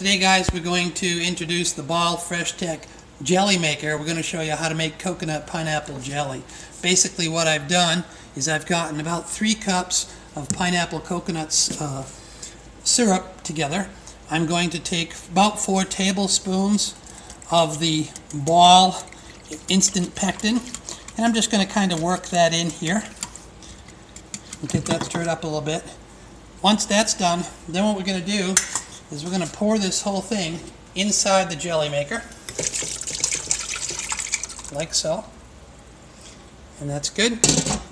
Today, guys, we're going to introduce the Ball Fresh Tech Jelly Maker. We're going to show you how to make coconut pineapple jelly. Basically what I've done is I've gotten about 3 cups of pineapple coconut syrup together. I'm going to take about 4 tablespoons of the Ball Instant Pectin, and I'm just going to kind of work that in here and get that stirred up a little bit. Once that's done, then what we're going to do is we're going to pour this whole thing inside the jelly maker, like so, and that's good.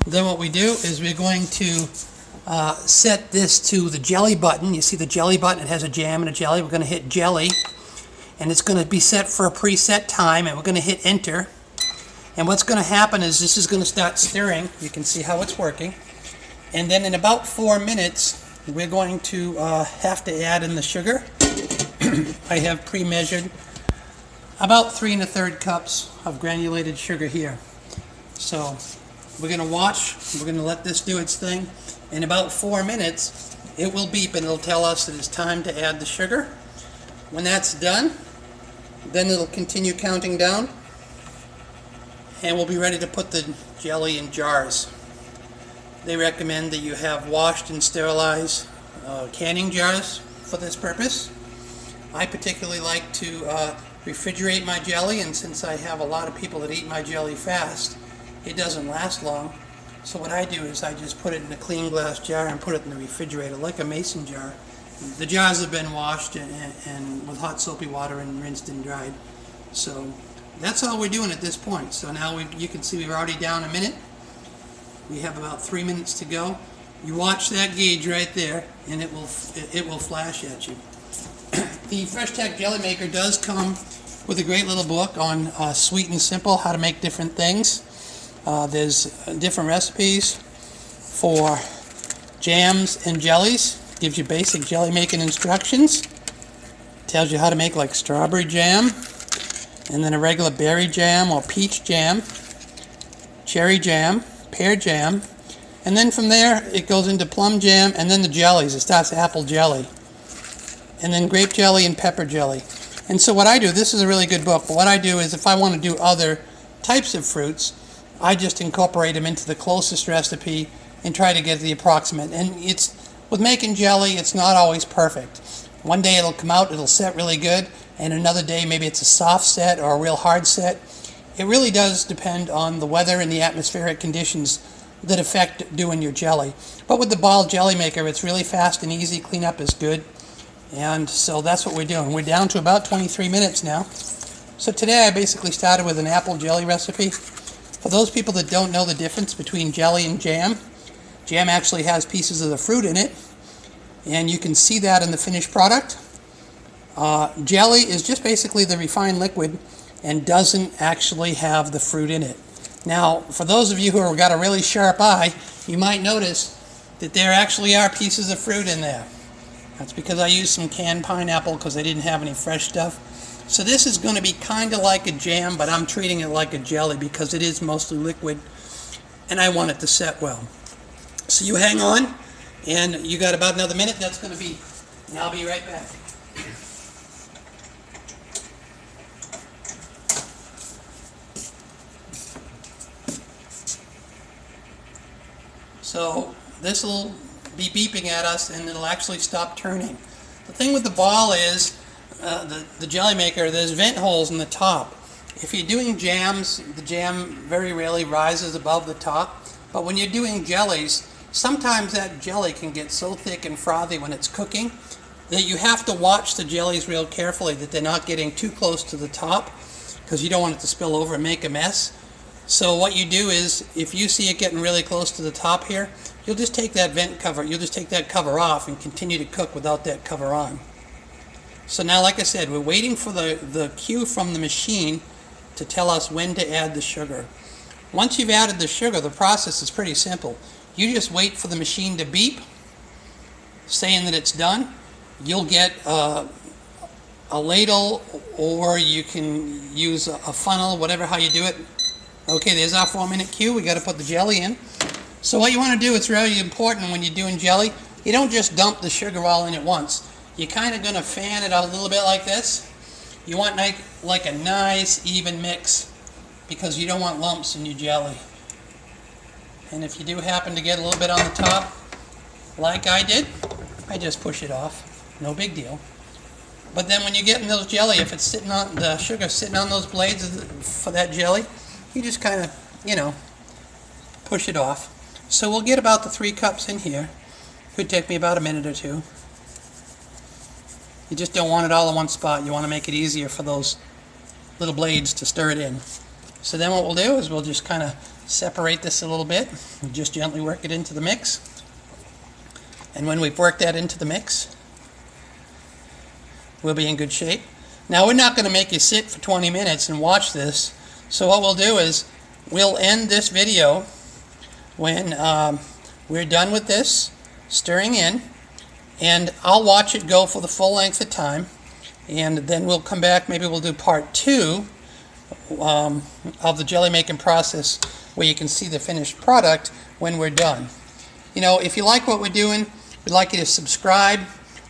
Then what we do is we're going to set this to the jelly button. You see the jelly button, it has a jam and a jelly. We're going to hit jelly, and it's going to be set for a preset time, and we're going to hit enter. And what's going to happen is this is going to start stirring. You can see how it's working. And then in about 4 minutes, we're going to have to add in the sugar. I have pre-measured about 3 1/3 cups of granulated sugar here. So we're going to watch, we're going to let this do its thing. In about 4 minutes, it will beep and it'll tell us that it's time to add the sugar. When that's done, then it'll continue counting down, and we'll be ready to put the jelly in jars. They recommend that you have washed and sterilized canning jars for this purpose. I particularly like to refrigerate my jelly, and since I have a lot of people that eat my jelly fast, it doesn't last long. So what I do is I just put it in a clean glass jar and put it in the refrigerator like a mason jar. The jars have been washed and with hot soapy water and rinsed and dried. So that's all we're doing at this point. So now you can see we're already down a minute. We have about 3 minutes to go. You watch that gauge right there, and it will flash at you. The Fresh Tech Jelly Maker does come with a great little book on Sweet and Simple, how to make different things. There's different recipes for jams and jellies. Gives you basic jelly making instructions. Tells you how to make like strawberry jam, and then a regular berry jam or peach jam, cherry jam, pear jam, and then from there it goes into plum jam, and then the jellies. It starts apple jelly, and then grape jelly and pepper jelly. And so what I do, this is a really good book, but what I do is if I want to do other types of fruits, I just incorporate them into the closest recipe and try to get the approximate. And it's with making jelly, it's not always perfect. One day it'll come out, it'll set really good, and another day maybe it's a soft set or a real hard set. It really does depend on the weather and the atmospheric conditions that affect doing your jelly. But with the Ball Jelly Maker, it's really fast and easy. Cleanup is good. And so that's what we're doing. We're down to about 23 minutes now. So today I basically started with an apple jelly recipe. For those people that don't know the difference between jelly and jam, jam actually has pieces of the fruit in it, and you can see that in the finished product. Jelly is just basically the refined liquid and doesn't actually have the fruit in it. Now, for those of you who have got a really sharp eye, you might notice that there actually are pieces of fruit in there. That's because I used some canned pineapple because I didn't have any fresh stuff. So this is going to be kind of like a jam, but I'm treating it like a jelly because it is mostly liquid, and I want it to set well. So you hang on, and you got about another minute. That's going to be, and I'll be right back. So this will be beeping at us, and it'll actually stop turning. The thing with the ball is, the jelly maker, there's vent holes in the top. If you're doing jams, the jam very rarely rises above the top. But when you're doing jellies, sometimes that jelly can get so thick and frothy when it's cooking that you have to watch the jellies real carefully that they're not getting too close to the top, because you don't want it to spill over and make a mess. So what you do is, if you see it getting really close to the top here, you'll just take that vent cover, you'll just take that cover off and continue to cook without that cover on. So now, like I said, we're waiting for the cue from the machine to tell us when to add the sugar. Once you've added the sugar, the process is pretty simple. You just wait for the machine to beep, saying that it's done. You'll get a ladle, or you can use a funnel, whatever how you do it. Okay, there's our 4-minute cue. We got to put the jelly in. So what you want to do, it's really important when you're doing jelly, you don't just dump the sugar all in at once. you're kind of going to fan it out a little bit like this. You want like a nice even mix because you don't want lumps in your jelly. And if you do happen to get a little bit on the top, like I did, I just push it off. No big deal. But then when you get in those jelly, if it's sitting on the sugar sitting on those blades for that jelly, you just kind of, you know, push it off. So we'll get about the 3 cups in here. Could take me about a minute or two. You just don't want it all in one spot. You want to make it easier for those little blades to stir it in. So then what we'll do is we'll just kind of separate this a little bit and just gently work it into the mix. And when we've worked that into the mix, we'll be in good shape. Now we're not going to make you sit for 20 minutes and watch this. So what we'll do is we'll end this video when we're done with this stirring in, and I'll watch it go for the full length of time, and then we'll come back. Maybe we'll do part 2 of the jelly making process where you can see the finished product when we're done. You know, if you like what we're doing, we'd like you to subscribe.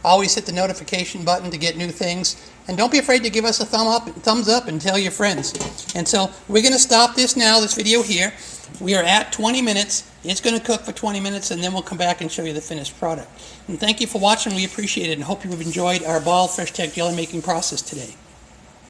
Always hit the notification button to get new things, and don't be afraid to give us a thumbs up and tell your friends. And so we're going to stop this now, this video here. We are at 20 minutes. It's going to cook for 20 minutes, and then we'll come back and show you the finished product. And thank you for watching. We appreciate it, and hope you have enjoyed our Ball Fresh Tech jelly making process today.